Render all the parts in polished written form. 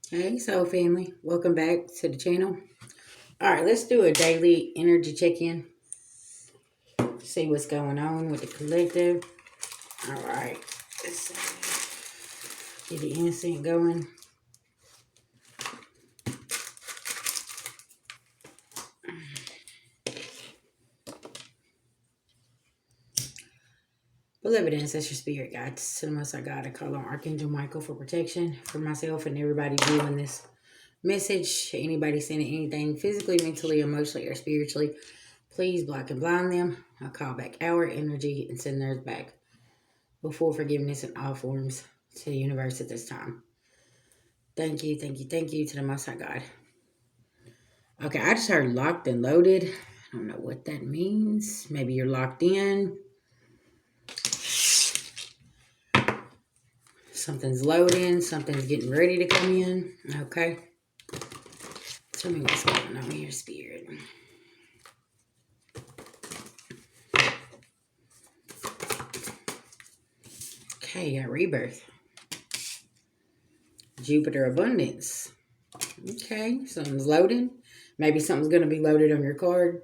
Hey, soul family. Welcome back to the channel. All right, let's do a daily energy check-in. See what's going on with the collective. All right. Let's get the incense going. Beloved ancestor spirit guides, to the most I God, I call on Archangel Michael for protection for myself and everybody viewing this message. Anybody sending anything physically, mentally, emotionally, or spiritually, please block and blind them. I'll call back our energy and send theirs back before forgiveness in all forms to the universe at this time. Thank you, thank you, thank you to the Most High God. Okay, I just heard locked and loaded. I don't know what that means. Maybe you're locked in. Something's loading. Something's getting ready to come in. Okay. Tell me what's going on here, Spirit. Okay, got rebirth. Jupiter abundance. Okay, something's loading. Maybe something's going to be loaded on your card.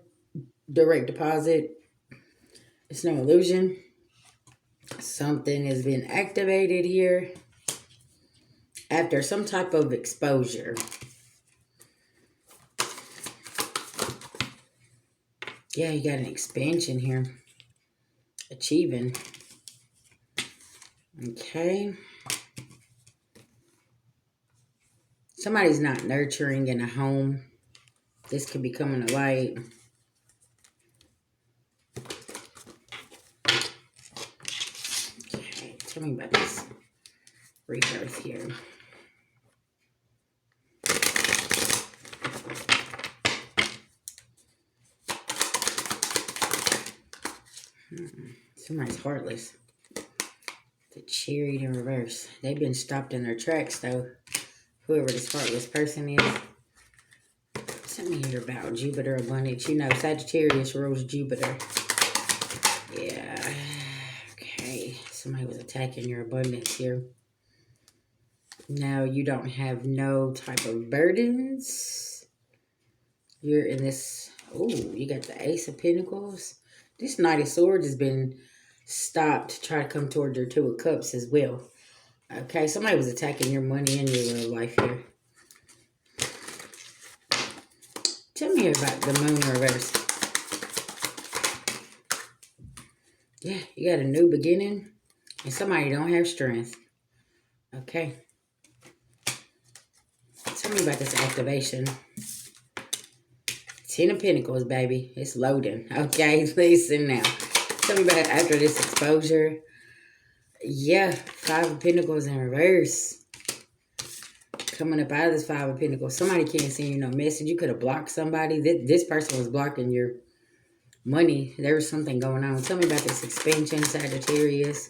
Direct deposit. It's no illusion. Something has been activated here after some type of exposure. Yeah, you got an expansion here. Achieving. Okay. Somebody's not nurturing in a home. This could be coming to light. Okay, tell me about this rebirth here. Somebody's heartless. The chariot in reverse. They've been stopped in their tracks, though. Whoever this heartless person is. Tell me here about Jupiter abundance. You know, Sagittarius rules Jupiter. Yeah. Okay. Somebody was attacking your abundance here. Now you don't have no type of burdens. You're in this. Oh, you got the Ace of Pentacles. This Knight of Swords has been stopped to try to come toward your Two of Cups as well. Okay, somebody was attacking your money and your real life here. Tell me about the Moon reverse. Yeah, you got a new beginning and somebody don't have strength. Okay. Tell me about this activation. Ten of Pentacles, baby. It's loading. Okay, listen now. Tell me about after this exposure. Yeah, Five of Pentacles in reverse. Coming up out of this Five of Pentacles. Somebody can't send you no message. You could have blocked somebody. This person was blocking your money. There was something going on. Tell me about this expansion, Sagittarius.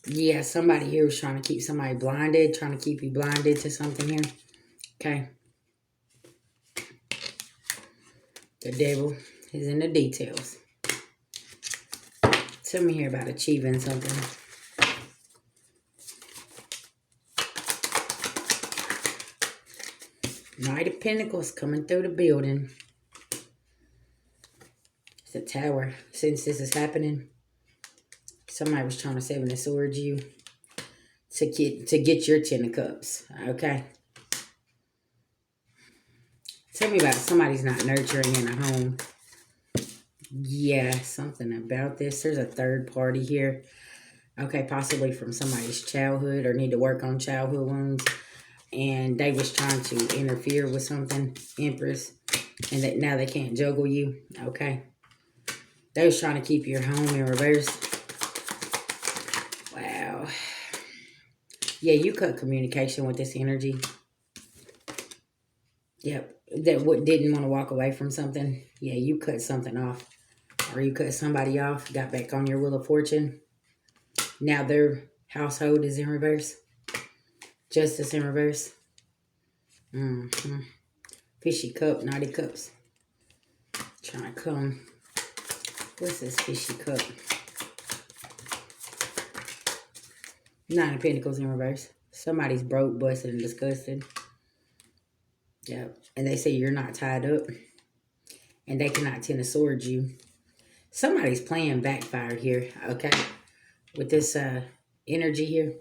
Yeah, somebody here was trying to keep somebody blinded. Trying to keep you blinded to something here. Okay. The devil is in the details. Tell me here about achieving something. Knight of Pentacles coming through the building. It's a tower. Since this is happening, somebody was trying to Seven of Swords you to get your Ten of Cups. Okay. Tell me about somebody's not nurturing in a home. Yeah, something about this. There's a third party here. Okay, possibly from somebody's childhood or need to work on childhood wounds. And they was trying to interfere with something, Empress. And that now they can't juggle you. Okay. They was trying to keep your home in reverse. Wow. Yeah, you cut communication with this energy. Yep. That didn't want to walk away from something. Yeah, you cut something off. Or you cut somebody off. Got back on your Wheel of Fortune. Now their household is in reverse. Justice in reverse. Fishy cup, Knight of Cups. Trying to come. What's this fishy cup? Nine of Pentacles in reverse. Somebody's broke, busted, and disgusted. Yep. And they say you're not tied up. And they cannot tend to sword you. Somebody's plan backfired here, okay? With this energy here.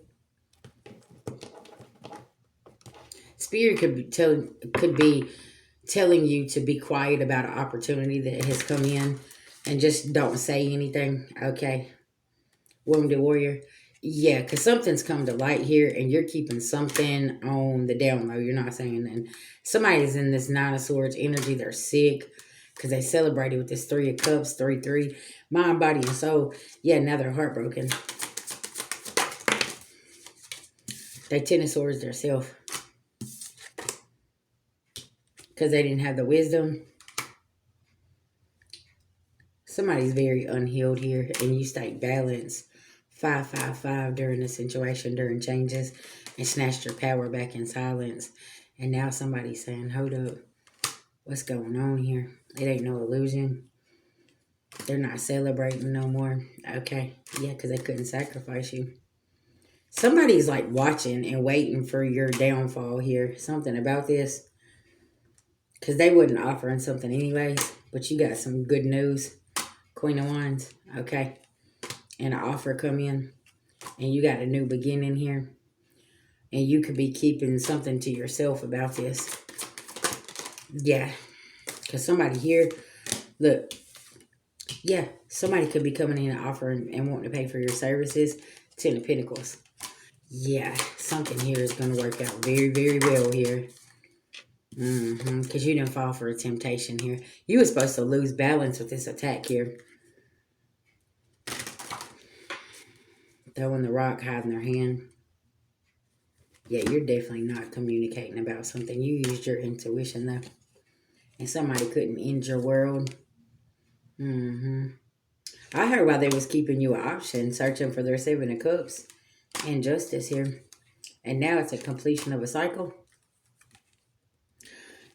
Spirit could be telling you to be quiet about an opportunity that has come in and just don't say anything, okay? Wounded warrior. Yeah, because something's come to light here and you're keeping something on the down low. You're not saying that. Somebody's in this Nine of Swords energy. They're sick because they celebrated with this Three of Cups, 3-3. Mind, body, and soul. Yeah, now they're heartbroken. They Ten of Swords themselves because they didn't have the wisdom. Somebody's very unhealed here and you stay balanced. 5-5-5 during the situation, during changes, and snatched your power back in silence. And now somebody's saying, hold up, what's going on here? It ain't no illusion. They're not celebrating no more. Okay, yeah, because they couldn't sacrifice you. Somebody's like watching and waiting for your downfall here. Something about this. Because they wasn't offering something anyways. But you got some good news. Queen of Wands. Okay. And an offer come in. And you got a new beginning here. And you could be keeping something to yourself about this. Yeah. Because somebody here, look. Yeah. Somebody could be coming in and offering and wanting to pay for your services. Ten of Pentacles. Yeah. Something here is going to work out very, very well here. Because you didn't fall for a temptation here. You were supposed to lose balance with this attack here. Throwing the rock, hiding their hand. Yeah, you're definitely not communicating about something. You used your intuition, though. And somebody couldn't end your world. I heard while they was keeping you an option, searching for their Seven of Cups and justice here. And now it's a completion of a cycle.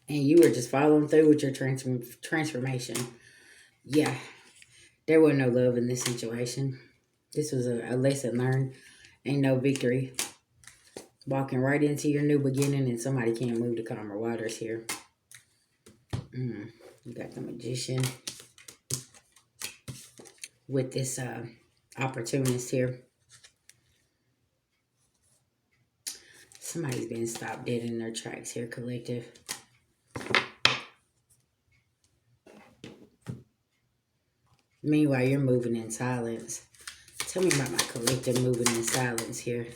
And you were just following through with your transformation. Yeah, there was no love in this situation. This was a lesson learned. Ain't no victory. Walking right into your new beginning and somebody can't move the calmer waters here. You got the Magician with this opportunist here. Somebody's been stopped dead in their tracks here, collective. Meanwhile, you're moving in silence. Tell me about my collective moving in silence here.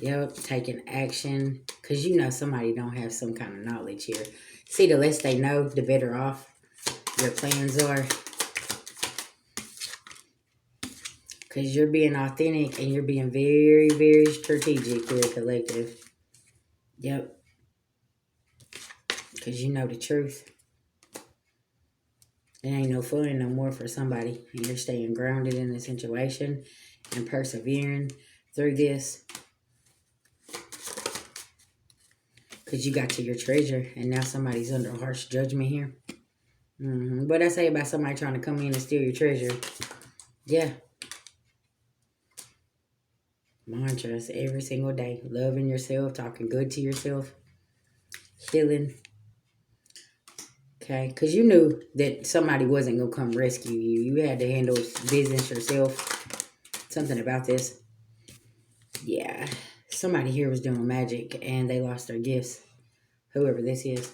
Yep, taking action. Because you know somebody don't have some kind of knowledge here. See, the less they know, the better off your plans are. Because you're being authentic and you're being very, very strategic here, collective. Yep. Because you know the truth. It ain't no fun no more for somebody. And you're staying grounded in the situation and persevering through this. Because you got to your treasure and now somebody's under harsh judgment here. What I say about somebody trying to come in and steal your treasure? Yeah. Mantras every single day. Loving yourself, talking good to yourself, healing. Okay, because you knew that somebody wasn't going to come rescue you. You had to handle business yourself. Something about this. Yeah. Somebody here was doing magic and they lost their gifts. Whoever this is.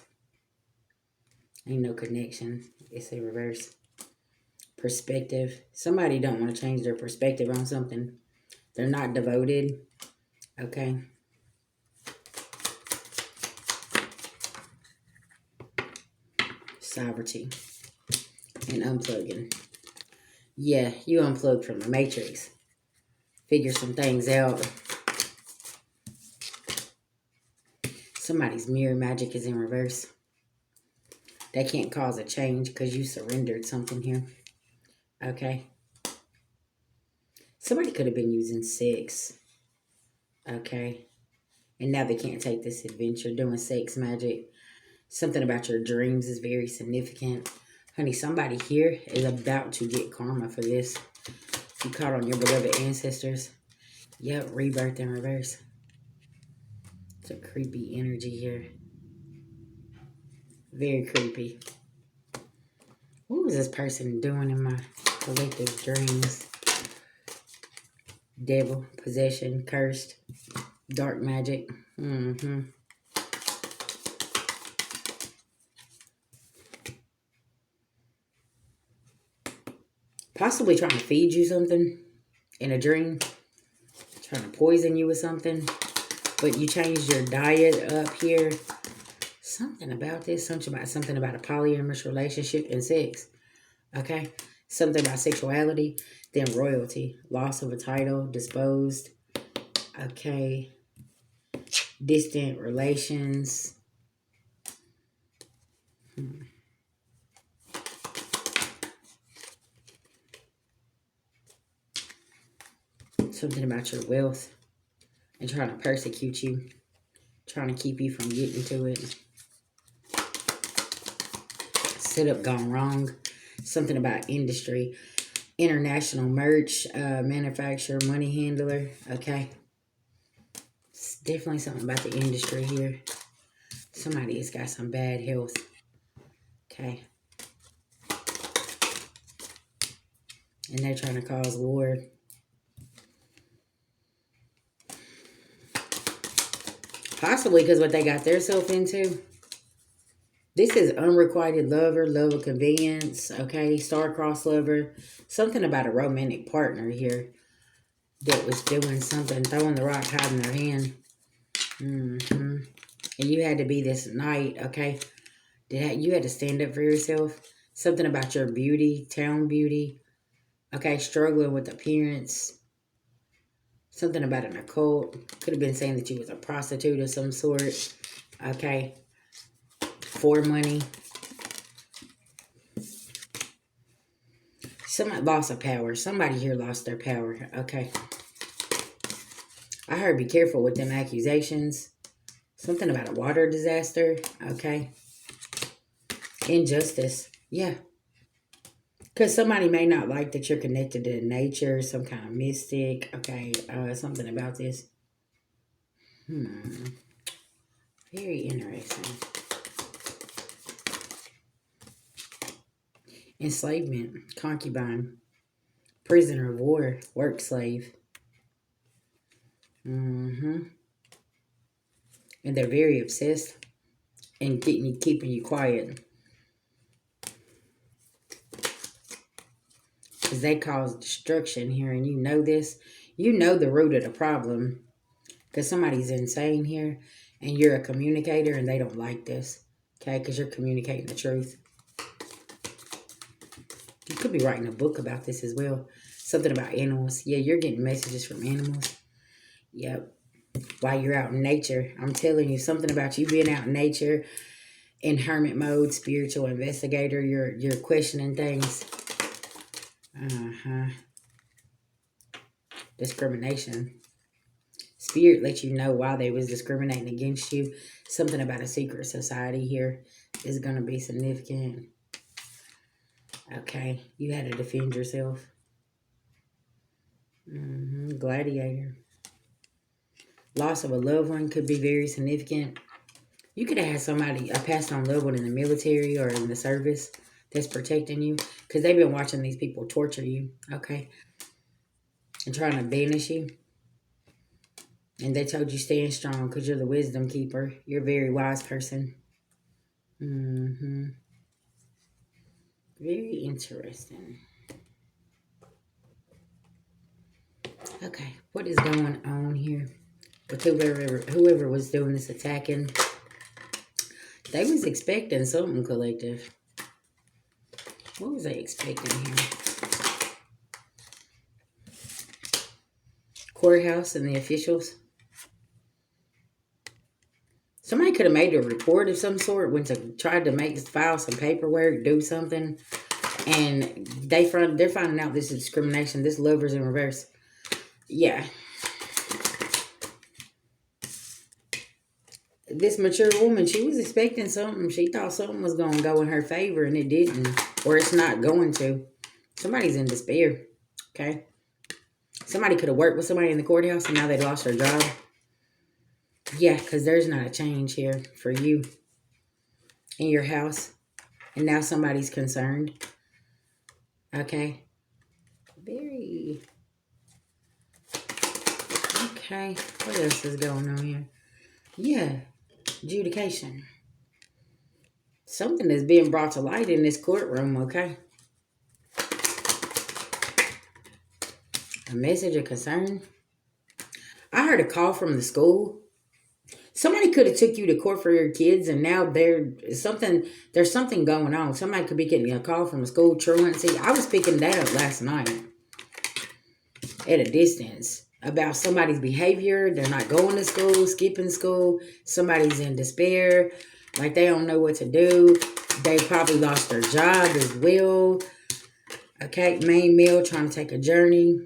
Ain't no connection. It's a reverse. Perspective. Somebody don't want to change their perspective on something. They're not devoted. Okay. Sovereignty. And unplugging. Yeah, you unplugged from the matrix. Figure some things out. Somebody's mirror magic is in reverse. They can't cause a change because you surrendered something here. Okay. Somebody could have been using sex. Okay. And now they can't take this adventure doing sex magic. Something about your dreams is very significant. Honey, somebody here is about to get karma for this. You caught on your beloved ancestors. Yep, rebirth in reverse. It's a creepy energy here. Very creepy. What was this person doing in my collective dreams? Devil, possession, cursed, dark magic. Possibly trying to feed you something in a dream. Trying to poison you with something. But you changed your diet up here. Something about this. Something about a polyamorous relationship and sex. Okay? Something about sexuality. Then royalty. Loss of a title. Disposed. Okay. Distant relations. Something about your wealth. And trying to persecute you. Trying to keep you from getting to it. Setup gone wrong. Something about industry. International merch, manufacturer, money handler. Okay. It's definitely something about the industry here. Somebody has got some bad health. Okay. And they're trying to cause war. Possibly because what they got themselves into. This is unrequited lover, love of convenience. Okay. Star-crossed lover. Something about a romantic partner here. That was doing something. Throwing the rock, hiding their hand. And you had to be this knight. Okay. You had to stand up for yourself. Something about your beauty, town beauty. Okay, struggling with appearance. Something about an occult. Could have been saying that you was a prostitute of some sort. Okay. For money. Somebody lost of power. Somebody here lost their power. Okay. I heard be careful with them accusations. Something about a water disaster. Okay. Injustice. Yeah. Because somebody may not like that you're connected to nature, some kind of mystic. Okay, something about this. Very interesting. Enslavement, concubine, prisoner of war, work slave. And they're very obsessed and keeping you quiet. Because they cause destruction here, and you know this. You know the root of the problem. Because somebody's insane here, and you're a communicator, and they don't like this. Okay, because you're communicating the truth. You could be writing a book about this as well. Something about animals. Yeah, you're getting messages from animals. Yep. While you're out in nature. I'm telling you, something about you being out in nature, in hermit mode, spiritual investigator. You're questioning things. Discrimination. Spirit let you know why they was discriminating against you. Something about a secret society here is going to be significant. Okay, you had to defend yourself. Gladiator. Loss of a loved one could be very significant. You could have had somebody, a passed on loved one in the military or in the service that's protecting you. Because they've been watching these people torture you. Okay. And trying to banish you. And they told you stand strong because you're the wisdom keeper. You're a very wise person. Very interesting. Okay, what is going on here? With whoever was doing this attacking, they was expecting something, collective. What was they expecting here? Courthouse and the officials. Somebody could have made a report of some sort, tried to file some paperwork, do something, and they're finding out this is discrimination. This lover's in reverse. Yeah. This mature woman, she was expecting something. She thought something was going to go in her favor, and it didn't. Or it's not going to. Somebody's in despair. Okay? Somebody could have worked with somebody in the courthouse, and now they lost their job. Yeah, because there's not a change here for you in your house. And now somebody's concerned. Okay. Very. Okay. What else is going on here? Yeah. Adjudication. Something is being brought to light in this courtroom, okay? A message of concern. I heard a call from the school. Somebody could have took you to court for your kids, and now there's something going on. Somebody could be getting a call from a school truancy. I was picking that up last night at a distance about somebody's behavior. They're not going to school, skipping school. Somebody's in despair, like they don't know what to do. They probably lost their job as well. Okay, main male trying to take a journey.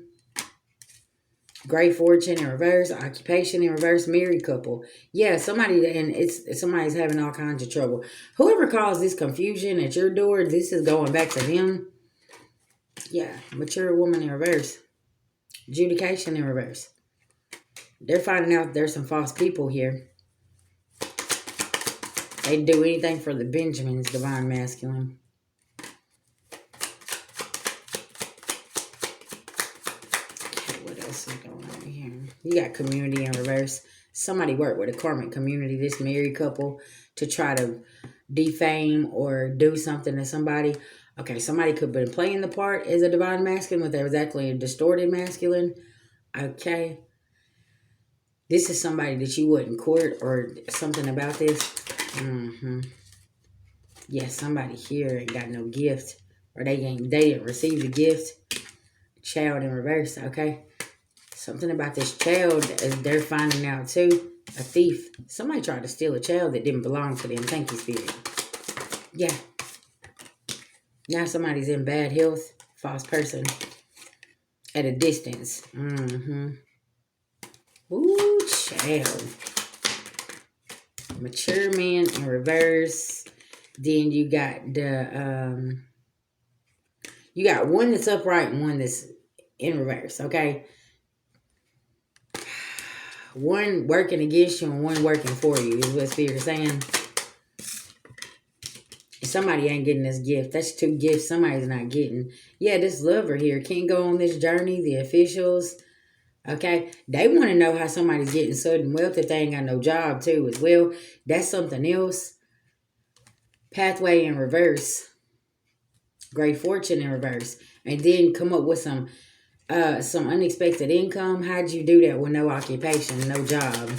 Great fortune in reverse, occupation in reverse, married couple. Yeah, somebody's having all kinds of trouble. Whoever caused this confusion at your door, this is going back to them. Yeah, mature woman in reverse. Adjudication in reverse. They're finding out there's some false people here. They'd do anything for the Benjamins, divine masculine. What else is going on here? You got community in reverse. Somebody worked with a karmic community, this married couple, to try to defame or do something to somebody. Okay, somebody could have been playing the part as a divine masculine, but they was actually a distorted masculine. Okay. This is somebody that you wouldn't court or something about this. Mm-hmm. Yeah, somebody here ain't got no gift. Or they didn't receive the gift. Child in reverse, okay? Something about this child they're finding out too. A thief. Somebody tried to steal a child that didn't belong to them. Thank you, Spirit. Yeah. Now somebody's in bad health. False person. At a distance. Mm-hmm. Ooh, child. Mature man in reverse. Then you got the you got one that's upright and one that's in reverse, okay? One working against you and one working for you is what Spirit is saying. Somebody ain't getting this gift. That's two gifts somebody's not getting. Yeah, this lover here can't go on this journey. The officials, okay? They want to know how somebody's getting sudden wealth if they ain't got no job too as well. That's something else. Pathway in reverse. Great fortune in reverse. And then come up with some unexpected income. How'd you do that with no occupation, no job?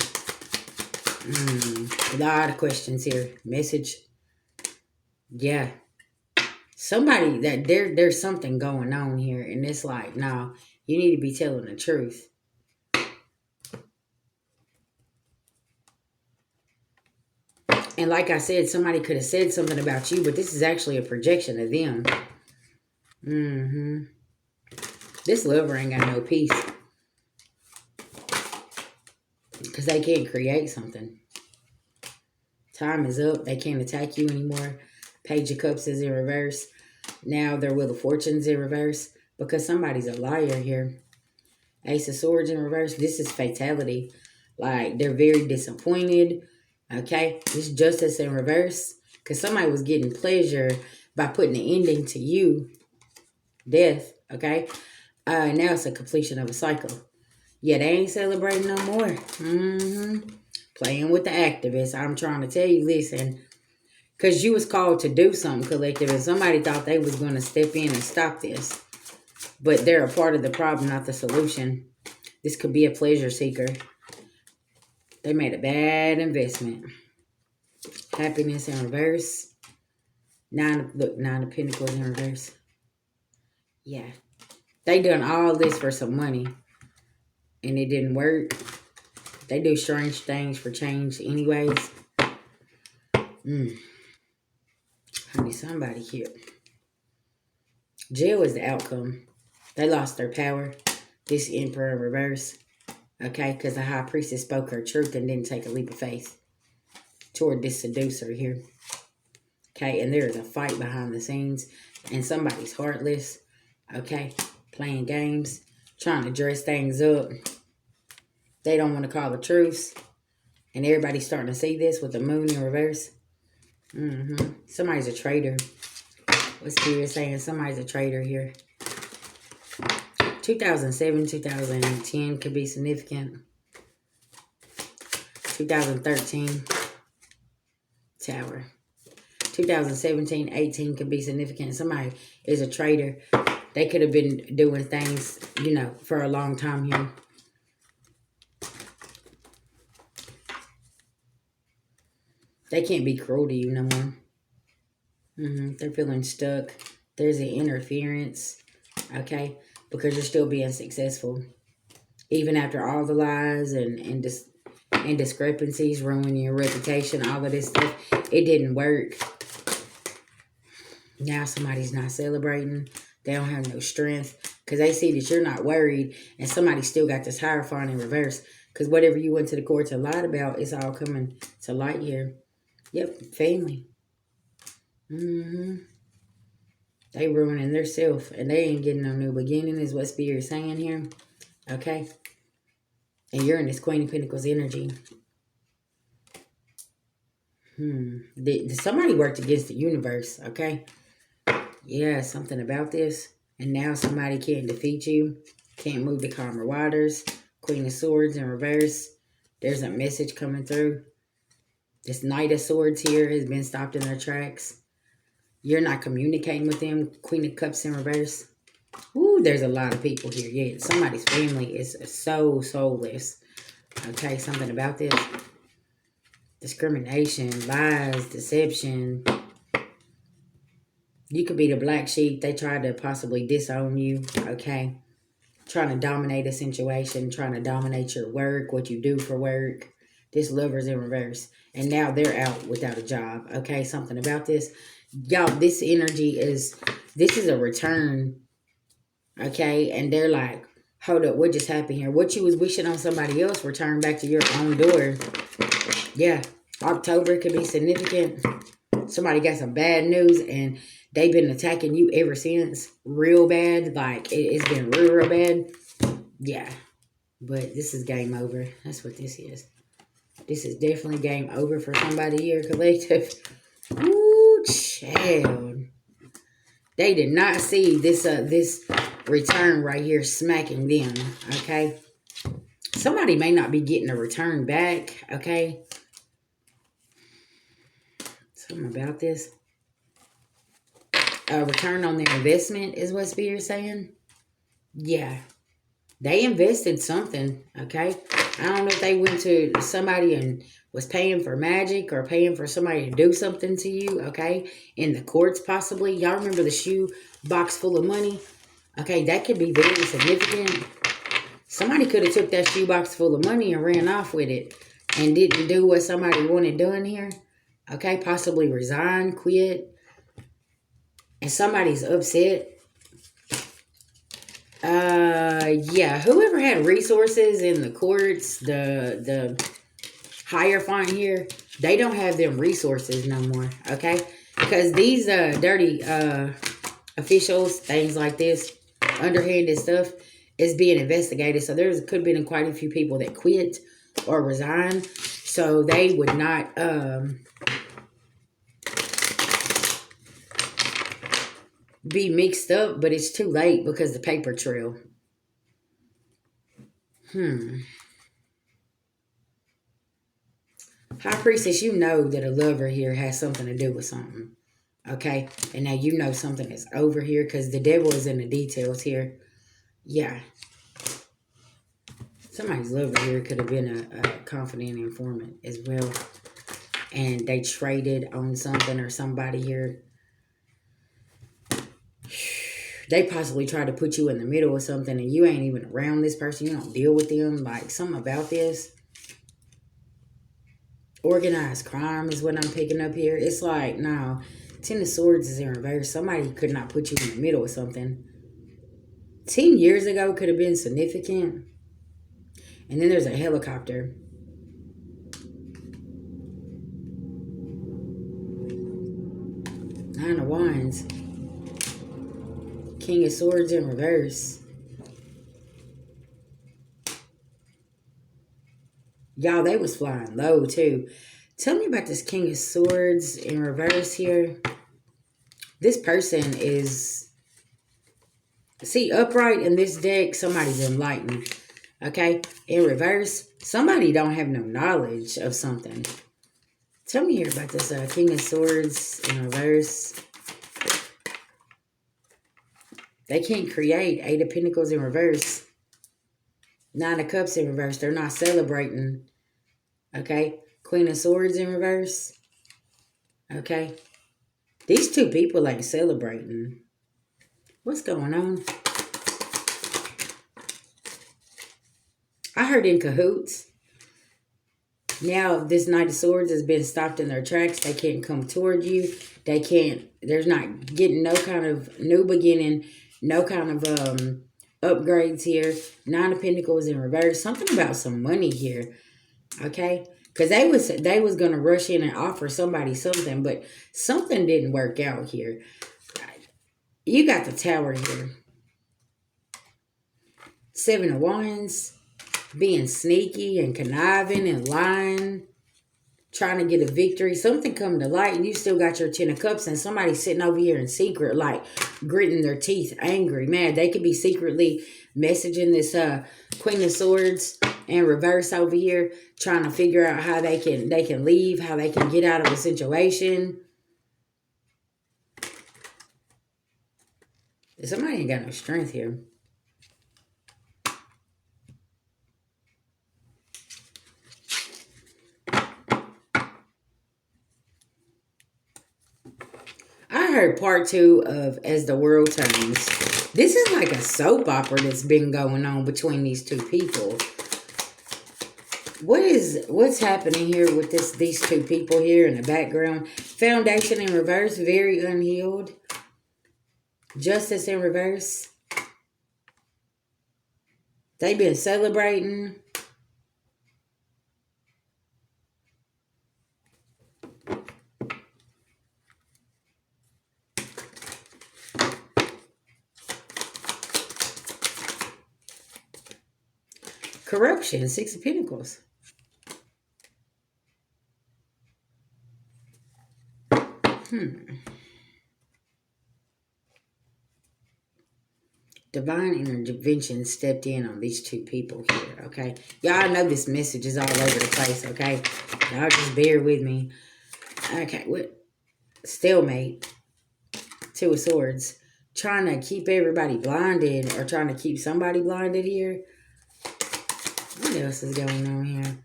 A lot of questions here. Message. Yeah. Somebody that there's something going on here, and it's like, no, you need to be telling the truth. And like I said, somebody could have said something about you, but this is actually a projection of them. This lover ain't got no peace. Because they can't create something. Time is up. They can't attack you anymore. Page of Cups is in reverse. Now their Wheel of Fortune's in reverse. Because somebody's a liar here. Ace of Swords in reverse. This is fatality. Like, they're very disappointed. Okay? This Justice in reverse. Because somebody was getting pleasure by putting an ending to you. Death. Okay? Now it's a completion of a cycle. Yeah, they ain't celebrating no more. Playing with the activists. I'm trying to tell you, listen. Because you was called to do something, collective. And somebody thought they was going to step in and stop this. But they're a part of the problem, not the solution. This could be a pleasure seeker. They made a bad investment. Happiness in reverse. Nine of Pentacles in reverse. Yeah. They done all this for some money. And it didn't work. They do strange things for change anyways. Honey, somebody here. Jail is the outcome. They lost their power. This Emperor in reverse. Okay, because the High Priestess spoke her truth and didn't take a leap of faith toward this seducer here. Okay, and there is a fight behind the scenes. And somebody's heartless. Okay, playing games. Trying to dress things up. They don't want to call the truth. And everybody's starting to see this with the moon in reverse. Somebody's a traitor. What's Spirit saying? Somebody's a traitor here. 2007, 2010 could be significant. 2013, Tower. 2017, 18 could be significant. Somebody is a traitor. They could have been doing things, you know, for a long time here. They can't be cruel to you no more. They're feeling stuck. There's an interference, okay? Because you're still being successful. Even after all the lies and discrepancies ruining your reputation, all of this stuff, it didn't work. Now somebody's not celebrating. They don't have no strength because they see that you're not worried, and somebody still got this Hierophant in reverse. Because whatever you went to the courts and lied about, it's all coming to light here. Yep, family. They ruining their self, and they ain't getting no new beginning, is what Spirit's saying here. Okay? And you're in this Queen of Pentacles energy. Somebody worked against the universe, okay? Yeah, something about this. And now somebody can't defeat you. Can't move the calmer waters. Queen of Swords in reverse. There's a message coming through. This Knight of Swords here has been stopped in their tracks. You're not communicating with them. Queen of Cups in reverse. Ooh, there's a lot of people here. Yeah, somebody's family is so soulless. Okay, something about this. Discrimination, lies, deception. You could be the black sheep. They tried to possibly disown you. Okay. Trying to dominate a situation. Trying to dominate your work. What you do for work. This Lover's in reverse. And now they're out without a job. Okay. Something about this. Y'all, this energy is. This is a return. Okay. And they're like, hold up. What just happened here? What you was wishing on somebody else. Return back to your own door. Yeah. October could be significant. Somebody got some bad news and they've been attacking you ever since. Real bad. Like, it's been real bad. Yeah. But this is game over. That's what this is. This is definitely game over for somebody here, collective. Ooh, child. They did not see this this return right here smacking them. Okay. Somebody may not be getting a return back. Okay. Something about this. Return on their investment is what Spirit's saying. Yeah. They invested something, okay? I don't know if they went to somebody and was paying for magic or paying for somebody to do something to you, okay? In the courts, possibly. Y'all remember the shoe box full of money? Okay, that could be very significant. Somebody could have took that shoe box full of money and ran off with it and didn't do what somebody wanted done here. Okay, possibly resign, quit. And somebody's upset. Yeah, whoever had resources in the courts, the Hierophant here, they don't have them resources no more, okay? Because these dirty officials, things like this, underhanded stuff, is being investigated. So could have been quite a few people that quit or resigned. So they would not be mixed up, but it's too late because the paper trail. High Priestess, you know that a lover here has something to do with something. Okay? And now you know something is over here because the devil is in the details here. Yeah. Somebody's lover here could have been a confident informant as well. And they traded on something or somebody here. They possibly tried to put you in the middle of something and you ain't even around this person. You don't deal with them. Like, something about this. Organized crime is what I'm picking up here. It's like, no. Ten of Swords is in reverse. Somebody could not put you in the middle of something. 10 years ago could have been significant. And then there's a helicopter. Nine of Wands. King of Swords in reverse. Y'all, they was flying low, too. Tell me about this King of Swords in reverse here. This person is... See, upright in this deck, somebody's enlightened. Okay? In reverse, somebody don't have no knowledge of something. Tell me here about this King of Swords in reverse. They can't create. 8 of Pentacles in reverse. 9 of Cups in reverse. They're not celebrating. Okay? Queen of Swords in reverse. Okay? These two people ain't celebrating. What's going on? I heard in cahoots. Now, this Knight of Swords has been stopped in their tracks. They can't come toward you. They can't, there's not getting no kind of new beginning, no kind of upgrades here. 9 of Pentacles in reverse. Something about some money here. Okay? Because they was going to rush in and offer somebody something, but something didn't work out here. You got the Tower here. 7 of Wands. Being sneaky and conniving and lying. Trying to get a victory. Something come to light and you still got your 10 of Cups and somebody sitting over here in secret, like gritting their teeth, angry, mad. They could be secretly messaging this Queen of Swords in reverse over here, trying to figure out how they can leave, how they can get out of a situation. Somebody ain't got no strength here. I heard part 2 of As the World Turns. This is like a soap opera that's been going on between these two people. What's happening here with these two people here in the background? Foundation in reverse, very unhealed. Justice in reverse. They've been celebrating. Corruption, 6 of Pentacles. Divine intervention stepped in on these two people here, okay? Y'all know this message is all over the place, okay? Y'all just bear with me. Okay, what? Stalemate. 2 of Swords. Trying to keep everybody blinded or trying to keep somebody blinded here. What else is going on here?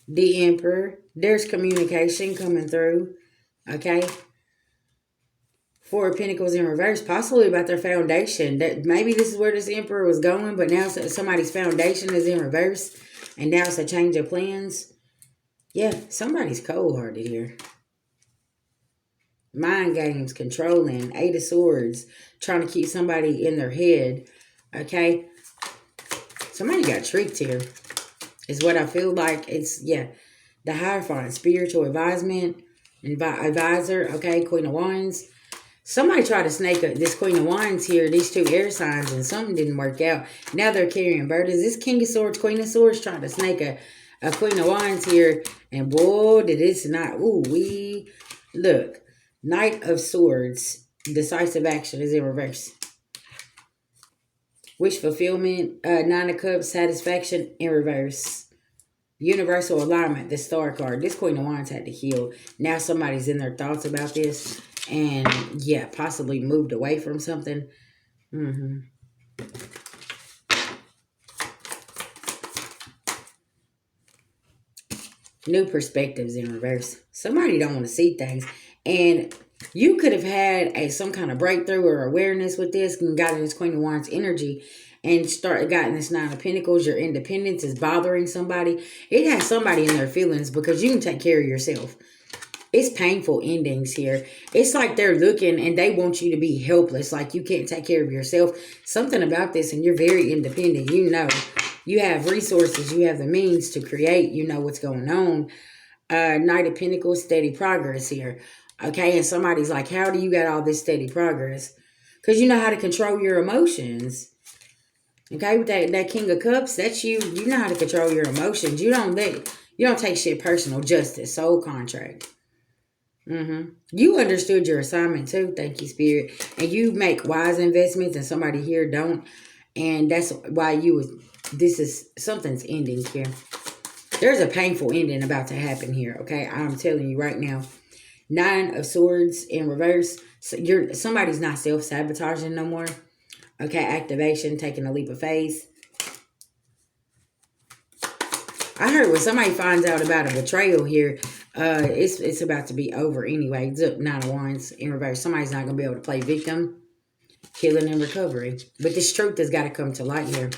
The Emperor. There's communication coming through, okay? 4 of Pentacles in reverse, possibly about their foundation. That maybe this is where this Emperor was going, but now somebody's foundation is in reverse, and now it's a change of plans. Yeah, somebody's cold-hearted here. Mind games, controlling, 8 of Swords, trying to keep somebody in their head, okay? Somebody got tricked here, is what I feel like. It's, yeah, the Hierophant, spiritual advisement, advisor, okay, Queen of Wands. Somebody tried to snake this Queen of Wands here, these 2 air signs, and something didn't work out. Now they're carrying burdens. This King of Swords, Queen of Swords trying to snake a Queen of Wands here. And boy, did this not, look. Knight of Swords, decisive action is in reverse. Wish fulfillment, 9 of Cups, satisfaction in reverse. Universal alignment, the Star card. This Queen of Wands had to heal. Now somebody's in their thoughts about this. And, yeah, possibly moved away from something. New perspectives in reverse. Somebody don't want to see things. And you could have had some kind of breakthrough or awareness with this and gotten this Queen of Wands energy and gotten this 9 of Pentacles. Your independence is bothering somebody. It has somebody in their feelings because you can take care of yourself. It's painful endings here. It's like they're looking and they want you to be helpless. Like you can't take care of yourself. Something about this and you're very independent. You know, you have resources. You have the means to create. You know what's going on. Knight of Pentacles, steady progress here. Okay, and somebody's like, how do you get all this steady progress? Because you know how to control your emotions. Okay, with that King of Cups, that's you. You know how to control your emotions. You don't let You don't take shit personal. Justice. Soul contract. You understood your assignment too. Thank you, Spirit. And you make wise investments and somebody here don't. And that's why something's ending here. There's a painful ending about to happen here. Okay. I'm telling you right now. 9 of Swords in reverse. So somebody's not self-sabotaging no more. Okay. Activation. Taking a leap of faith. I heard when somebody finds out about a betrayal here, it's about to be over anyway. It's up 9 of Wands in reverse. Somebody's not going to be able to play victim, healing, and recovery. But this truth has got to come to light here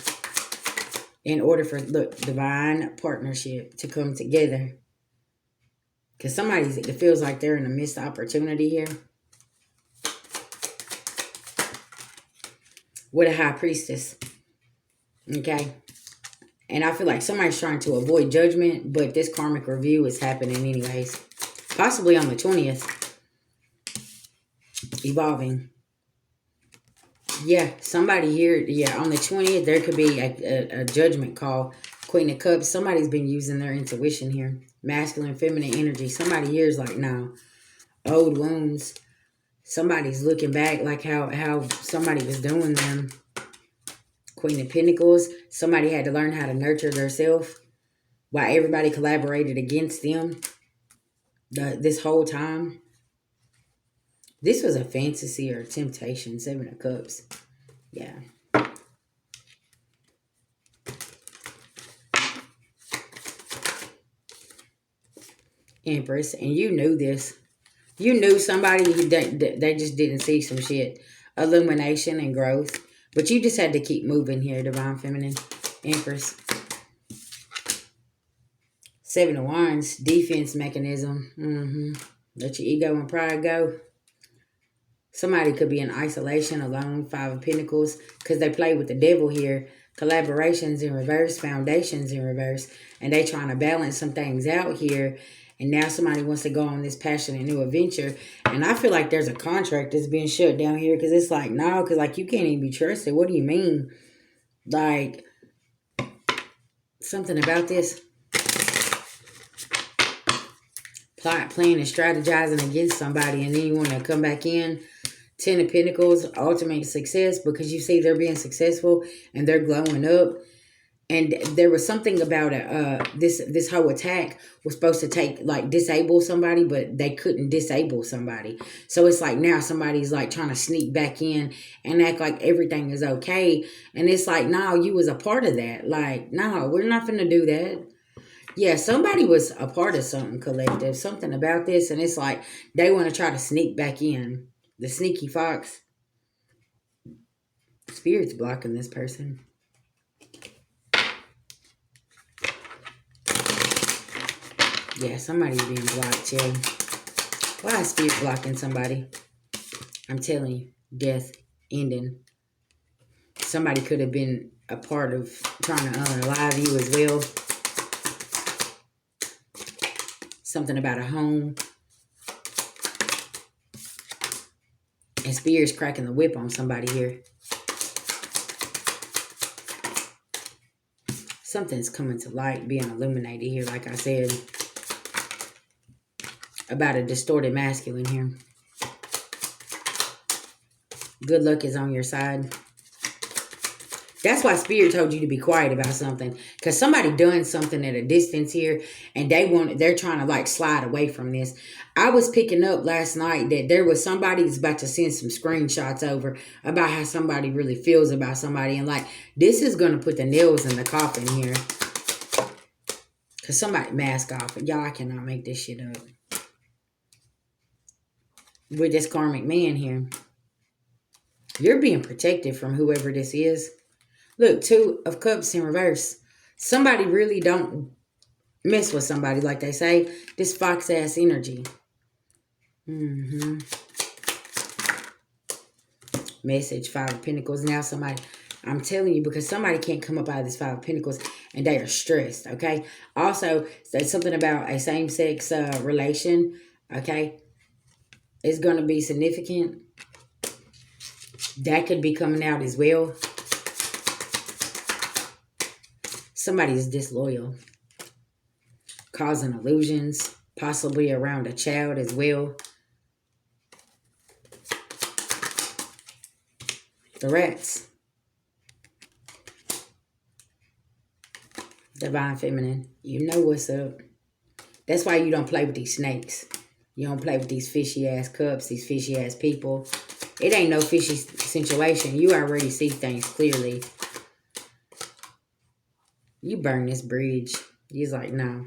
in order for, look, divine partnership to come together. Because it feels like they're in a missed opportunity here. With a high priestess. Okay. And I feel like somebody's trying to avoid judgment, but this karmic review is happening anyways. Possibly on the 20th. Evolving. Yeah, somebody here, on the 20th, there could be a judgment call. Queen of Cups, somebody's been using their intuition here. Masculine, feminine energy. Somebody here is like, no. Old wounds. Somebody's looking back like how somebody was doing them. Queen of Pentacles. Somebody had to learn how to nurture themselves while everybody collaborated against them this whole time. This was a fantasy or a temptation. 7 of Cups. Yeah. Empress. And you knew this. You knew somebody, they just didn't see some shit. Illumination and growth. But you just had to keep moving here, Divine Feminine. Empress. 7 of Wands. Defense mechanism. Let your ego and pride go. Somebody could be in isolation, alone. 5 of Pentacles. Because they play with the devil here. Collaborations in reverse. Foundations in reverse. And they trying to balance some things out here. And now somebody wants to go on this passionate new adventure. And I feel like there's a contract that's being shut down here. Because it's like, no. Because like you can't even be trusted. What do you mean? Like, something about this. Planning and strategizing against somebody. And then you want to come back in. 10 of Pentacles. Ultimate success. Because you see they're being successful. And they're glowing up. And there was something about this whole attack was supposed to disable somebody, but they couldn't disable somebody. So it's like now somebody's like trying to sneak back in and act like everything is okay. And it's like, no, you was a part of that. Like, no, we're not finna do that. Yeah, somebody was a part of something collective, something about this. And it's like they want to try to sneak back in. The sneaky fox. Spirit's blocking this person. Yeah, somebody's being blocked, yeah. Why is Spirit blocking somebody? I'm telling you, death, ending. Somebody could have been a part of trying to unalive you as well. Something about a home. And Spirit's cracking the whip on somebody here. Something's coming to light, being illuminated here, like I said. About a distorted masculine here. Good luck is on your side. That's why Spirit told you to be quiet about something. Because somebody done something at a distance here. And they're trying to like slide away from this. I was picking up last night that there was somebody that's about to send some screenshots over. About how somebody really feels about somebody. And like, this is going to put the nails in the coffin here. Because somebody mask off. Y'all, I cannot make this shit up. With this karmic man here. You're being protected from whoever this is. Look, 2 of Cups in reverse. Somebody really don't mess with somebody, like they say. This fox-ass energy. Message, 5 of Pentacles. Now somebody, I'm telling you, because somebody can't come up out of this 5 of Pentacles and they are stressed, okay? Also, there's something about a same-sex relation, okay? It's going to be significant. That could be coming out as well. Somebody is disloyal. causing illusions, possibly around a child as well. The rats. Divine feminine. You know what's up. That's why you don't play with these snakes. You don't play with these fishy ass cups, these fishy ass people. It ain't no fishy situation. You already see things clearly. You burn this bridge. He's like, no.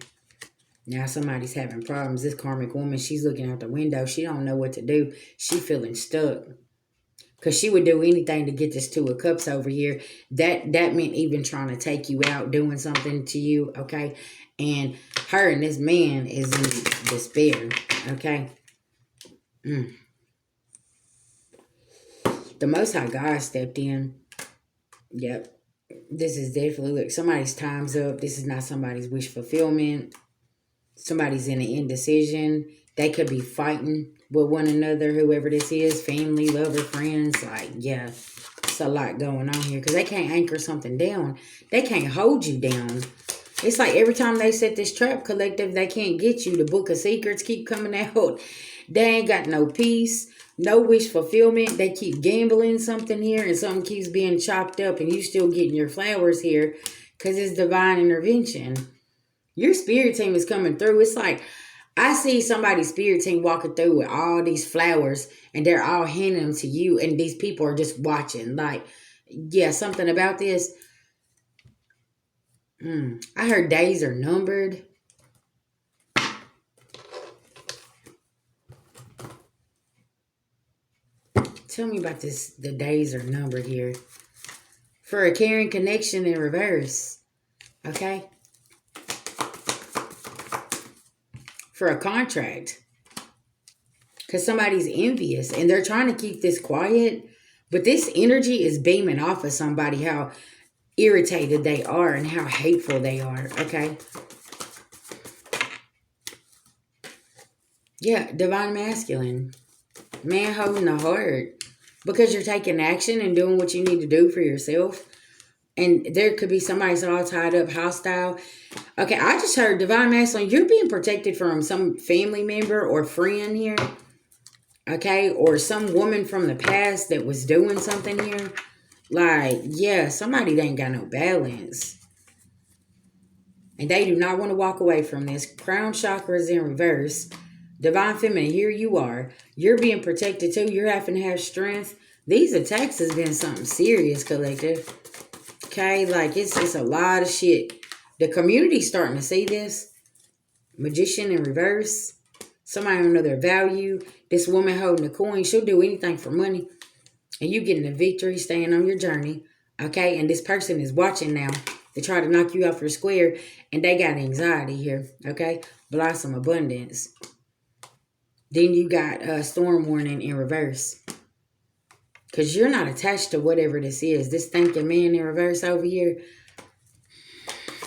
Now somebody's having problems. This karmic woman, she's looking out the window. She don't know what to do. She feeling stuck. Because she would do anything to get this Two of Cups over here. That meant even trying to take you out, doing something to you, okay? And her and this man is in despair, okay? The Most High God stepped in. Yep. This is definitely, look, somebody's time's up. This is not somebody's wish fulfillment. Somebody's in an indecision. They could be fighting with one another, whoever this is, family, lover, friends. Like, yeah, it's a lot going on here because they can't anchor something down. They can't hold you down. It's like every time they set this trap collective, they can't get you. The Book of Secrets keep coming out. They ain't got no peace, no wish fulfillment. They keep gambling something here and something keeps being chopped up and you still getting your flowers here because it's divine intervention. Your spirit team is coming through. It's like, I see somebody's spirit team walking through with all these flowers and they're all handing them to you and these people are just watching. Like, yeah, something about this. I heard days are numbered. Tell me about this. The days are numbered here. For a caring connection in reverse. Okay? For a contract. Because somebody's envious and they're trying to keep this quiet. But this energy is beaming off of somebody how irritated they are and how hateful they are. Okay? Yeah, divine masculine. Man holding the heart. Because you're taking action and doing what you need to do for yourself. And there could be somebody's all tied up, hostile. Okay, I just heard divine masculine. You're being protected from some family member or friend here. Okay, or some woman from the past that was doing something here. Like, yeah, somebody that ain't got no balance. And they do not want to walk away from this. Crown chakra is in reverse. Divine feminine, here you are. You're being protected too. You're having to have strength. These attacks has been something serious, collective. Okay, like it's a lot of shit. The community's starting to see this. Magician in reverse. Somebody don't know their value. This woman holding a coin, she'll do anything for money. And you getting a victory, staying on your journey. Okay, and this person is watching now. They try to knock you off your square. And they got anxiety here. Okay, blossom abundance. Then you got a storm warning in reverse. Because you're not attached to whatever this is. This thinking man in reverse over here.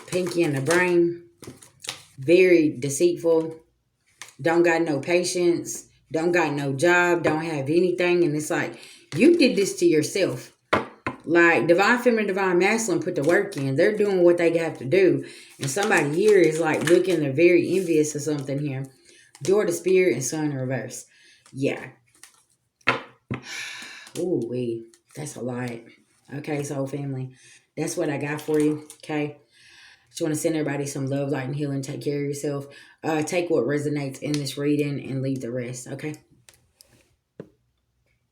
Pinky in the brain. Very deceitful. Don't got no patience. Don't got no job. Don't have anything. And it's like, you did this to yourself. Like, divine feminine, divine masculine put the work in. They're doing what they have to do. And somebody here is like looking, they're very envious of something here. Door to spirit and sun in reverse. Yeah. Ooh, wee. That's a lot. Okay, soul family. That's what I got for you. Okay. Just want to send everybody some love, light, and healing. Take care of yourself. Take what resonates in this reading and leave the rest. Okay.